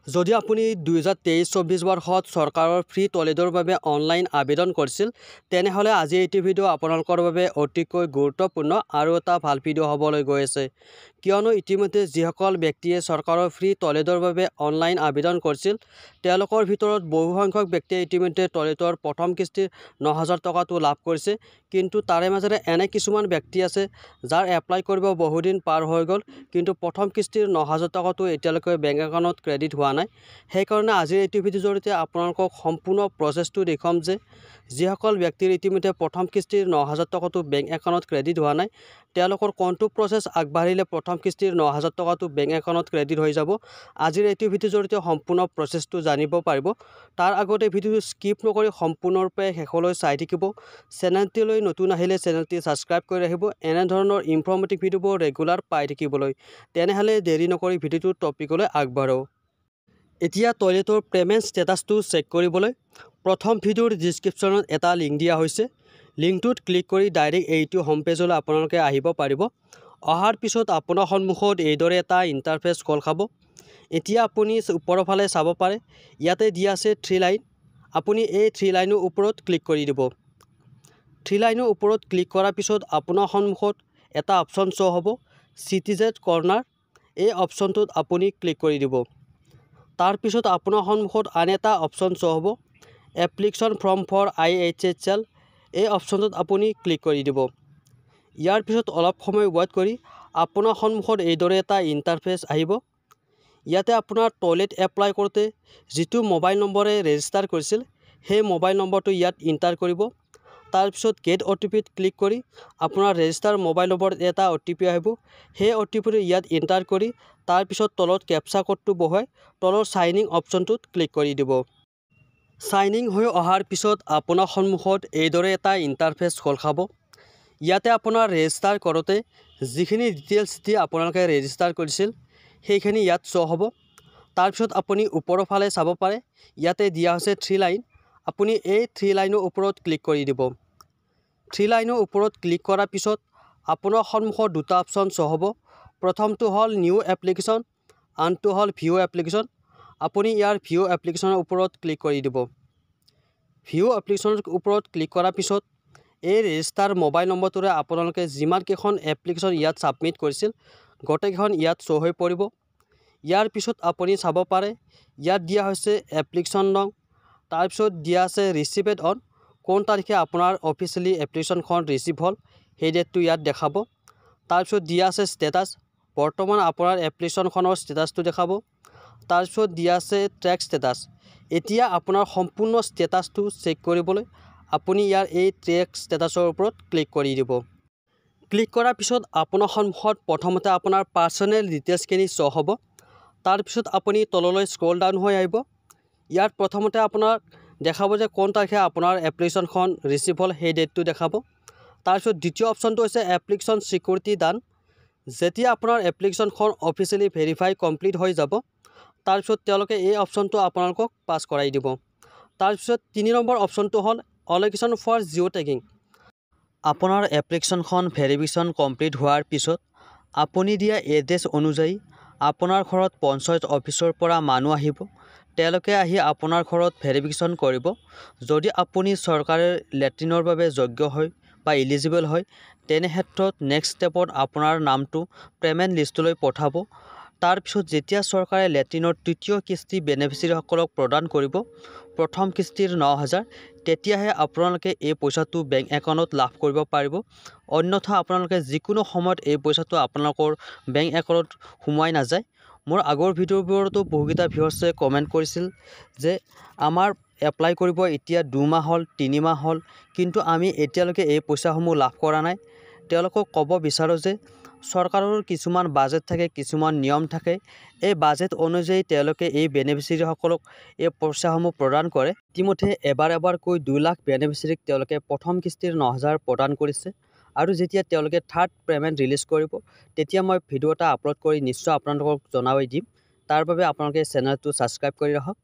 যদি আপুনি 2023-24 বৰ্ষত চৰকাৰৰ ফ্ৰী টয়লেটৰ বাবে অনলাইন আবেদন কৰিছিল তেনেহলে আজি এই ভিডিও আপোনালোকৰ বাবে অতিকৈ গুৰুত্বপূৰ্ণ আৰু এটা ভাল ভিডিও হ'বলৈ গৈ আছে কিয়নো ইতিমধ্যে যিসকল ব্যক্তিয়ে চৰকাৰৰ ফ্ৰী টয়লেটৰ বাবে অনলাইন আবেদন কৰিছিল তেওঁলোকৰ ভিতৰত বহু সংখ্যক ব্যক্তিয়ে ইতিমধ্যে টয়লেটৰ প্ৰথম কিস্তিৰ 9000 টকাটো লাভ কৰিছে কিন্তু তাৰে মাজৰে এনে কিছুমান ব্যক্তি আছে যাৰ এপ্লাই কৰিব বহুদিন পাৰ হৈ গ'ল কিন্তু প্ৰথম কিস্তিৰ 9000 টকাটো এতিয়ালৈকে বেংক একাউণ্টত ক্ৰেডিট হোৱা নাই সেইকাৰণে আজিৰ এই ভিডিওৰ জৰিয়তে আপোনালোকক সম্পূৰ্ণ প্ৰচেছটো দেখাম যে যিসকল ব্যক্তিৰ ইতিমধ্যে প্ৰথম কিস্তিৰ 9000 টকাটো বেংক একাউণ্টত ক্ৰেডিট হোৱা নাই তেওঁলোকৰ কোনটো প্ৰচেছ আগবাঢ়িলে প্ৰথম কিস্তিৰ 9000 টকাটো বেংক একাউণ্টত ক্ৰেডিট হৈ যাব আজিৰ এই ভিডিওৰ জৰিয়তে সম্পূৰ্ণ প্ৰচেছটো জানিব পাৰিব তাৰ আগতে ভিডিওটো স্কিপ নকৰি সম্পূৰ্ণৰূপে শেষলৈ চাই থাকিব চেনেলটিলৈ নতুন আহিলে চেনেলটি সাবস্ক্ৰাইব কৰি ৰাখিব এনে ধৰণৰ ইনফৰ্মেটিভ ভিডিওবোৰ ৰেগুলাৰ পাই থাকিবলৈ তেনেহলে দেৰি নকৰি ভিডিওটোৰ টপিকলৈ আগবাঢ়ো এতিয়া টয়লেটৰ পেমেন্ট ষ্টেটাছটো চেক কৰিবলৈ প্ৰথম ভিডিওৰ ডেসক্ৰিপচনত এটা লিংক দিয়া হৈছে লিংকটোত ক্লিক কৰি ডাইৰেক্ট এইটো হোম পেজলৈ আপোনালোকে আহিব পাৰিব অহাৰ পিছত আপোনাৰ সন্মুখত এইদৰে এটা ইন্টাৰফেস খোল খাব এতিয়া আপুনি ওপৰৰ ফালে চাব পাৰে ইয়াতে দিয়া আছে 3 লাইন আপুনি এই 3 লাইনৰ ওপৰত ক্লিক কৰি দিব 3 লাইনৰ ওপৰত ক্লিক কৰাৰ পিছত আপোনাৰ সন্মুখত এটা অপচন শো হ'ব সিটিজেন কৰ্নাৰ এই অপচনটোত আপুনি ক্লিক কৰি দিব তাৰ পিছত আপোনাৰ সন্মুখত আন এটা অপচন শো হ'ব এপ্লিকেশ্যন ফৰ্ম ফৰ IHHL এই অপচনটোত আপুনি ক্লিক কৰি দিব ইয়াৰ পিছত অলপ সময় ৱেট কৰি আপোনাৰ সন্মুখত এইদৰে এটা ইন্টাৰফেস আহিব ইয়াতে আপোনাৰ টয়লেট এপ্লাই কৰোতে যেটো মোবাইল নম্বৰে ৰেজিষ্টাৰ কৰিছিল সেই মোবাইল নম্বৰটো ইয়াত এন্টাৰ কৰিব তাৰ পিছত গেট OTPত ক্লিক কৰি আপোনাৰ ৰেজিষ্টাৰ মোবাইল নম্বৰত এটা OTP আহিব সেই OTPটো ইয়াত এন্টাৰ কৰি তাৰ পিছত তলত ক্যাপচা কোডটো বহাই তলৰ সাইন ইন অপচনটোত ক্লিক কৰি দিব সাইন ইন হৈ অহাৰ পিছত আপোনাৰ সন্মুখত এইদৰে এটা ইন্টাৰফেস খোল খাব ইয়াতে আপোনাৰ ৰেজিষ্টাৰ কৰোতে যিখিনি ডিটেইলছ দি আপোনালোকে ৰেজিষ্টাৰ কৰিছিল সেইখিনি ইয়াত শো হ'ব তাৰ পিছত আপুনি ওপৰৰ ফালে চাব পাৰে ইয়াতে দিয়া হৈছে 3 লাইন আপুনি এই 3 লাইনৰ ওপৰত ক্লিক কৰি দিব 3 লাইনৰ ওপৰত ক্লিক কৰাৰ পিছত আপোনাৰ সন্মুখত দুটা অপচন শো হ'ব প্ৰথমটো হল নিউ এপ্লিকেশ্যন আনটো হল ভিউ এপ্লিকেশ্যন আপুনি ইয়াৰ ভিউ এপ্লিকেশ্যনৰ ওপৰত ক্লিক কৰি দিব ভিউ এপ্লিকেশ্যনৰ ওপৰত ক্লিক কৰাৰ পিছত এই ৰেজিষ্টাৰ মোবাইল নম্বৰটোৰে আপোনালোকে যিমান কেখন এপ্লিকেশ্যন ইয়াত সাবমিট কৰিছিল গটেইখন ইয়াত শো হৈ পৰিব ইয়াৰ পিছত আপুনি চাব পাৰে ইয়াত দিয়া হৈছে এপ্লিকেশ্যন নং তাৰ পিছত দিয়া আছে ৰিচিভড অন কোন তাৰিখে আপোনাৰ অফিচিয়ালি এপ্লিকেশ্যনখন ৰিচিভ হল সেই ডেটটো ইয়াত দেখাব তাৰ পিছত দিয়া আছে ষ্টেটাছ বৰ্তমান আপোনাৰ এপ্লিকেশ্যনখনৰ ষ্টেটাছটো দেখাব তাৰ পিছত দিয়া আছে ট্ৰেক ষ্টেটাছ এতিয়া আপোনাৰ সম্পূৰ্ণ ষ্টেটাছটো চেক কৰিবলৈ আপুনি ইয়াৰ এই ট্ৰেক ষ্টেটাছৰ ওপৰত ক্লিক কৰি দিব ক্লিক কৰাৰ পিছত আপোনাৰ সন্মুখত প্ৰথমতে আপোনাৰ পাৰ্সোনেল ডিটেইলছখিনি শো হ'ব তাৰ পিছত আপুনি তললৈ স্ক্ৰল ডাউন হৈ আহিব ইয়াত প্ৰথমতে আপোনাৰ দেখাব যে কোন তাৰিখে আপোনাৰ এপ্লিকেশ্যনখন ৰিচিভ হল সেই ডেটটো দেখাব তাৰ পিছত দ্বিতীয় অপচনটো হৈছে এপ্লিকেশ্যন সিকিউৰিটি ডান যেতিয়া আপোনাৰ এপ্লিকেশ্যনখন অফিচিয়ালি ভেৰিফাই কমপ্লিট হৈ যাব তাৰ পিছত তেওঁলোকে এই অপচনটো আপোনালোকক পাস কৰাই দিব তাৰ পিছত 3 নম্বৰ অপচনটো হল অলোকেশ্যন ফৰ জিঅ টেগিং আপোনাৰ এপ্লিকেশ্যনখন ভেৰিফিকেশ্যন কমপ্লিট হোৱাৰ পিছত আপুনি দিয়া এড্ৰেছ অনুযায়ী আপোনাৰ ঘৰত পঞ্চায়ত অফিচৰ পৰা মানুহ আহিব তেওঁলোকে আহি আপোনাৰ ঘৰত ভেৰিফিকেশ্যন কৰিব যদি আপুনি চৰকাৰে লেট্ৰিনৰ বাবে যোগ্য হয় বা এলিজিবল হয় তেনে ক্ষেত্ৰত নেক্সট ষ্টেপত আপোনাৰ নামটো পেমেন্ট লিষ্টলৈ পঠাব তাৰ পিছত যেতিয়া চৰকাৰে লেট্ৰিনৰ তৃতীয় কিস্তি বেনিফিচিয়াৰীসকলক প্ৰদান কৰিব প্ৰথম কিস্তিৰ 9000 তেতিয়াহে আপোনালোকে এই পইচাটো বেংক একাউণ্টত লাভ কৰিব পাৰিব অন্যথা আপোনালোকে যিকোনো সময়ত এই পইচাটো আপোনালোকৰ বেংক একাউণ্টত সোমাই নাযায় মোৰ আগৰ ভিডিওবোৰতো বহুকেইটা ভিউৱাৰ্ছে কমেন্ট কৰিছিল যে আমাৰ এপ্লাই কৰিব এতিয়া 2 মাহ হল 3 মাহ হল কিন্তু আমি এতিয়ালৈকে এই পইচাসমূহ লাভ কৰা নাই তেওঁলোকক ক'ব বিচাৰো যে চৰকাৰৰ কিছুমান বাজেট থাকে কিছুমান নিয়ম থাকে এই বাজেট অনুযায়ী তেওঁলোকে এই বেনিফিচিয়াৰীসকলক এই পইচাসমূহ প্ৰদান কৰে ইতিমধ্যে এবাৰকৈ 2 লাখ বেনিফিচিয়াৰীক তেওঁলোকে প্ৰথম কিস্তিৰ 9000 প্ৰদান কৰিছে আৰু যেতিয়া তেওঁলোকে থাৰ্ড পেমেন্ট ৰিলিজ কৰিব তেতিয়া মই ভিডিও এটা আপলোড কৰি নিশ্চয় আপোনালোকক জনাই দিম তাৰ বাবে আপোনালোকে চেনেলটো সাবস্ক্ৰাইব কৰি ৰাখক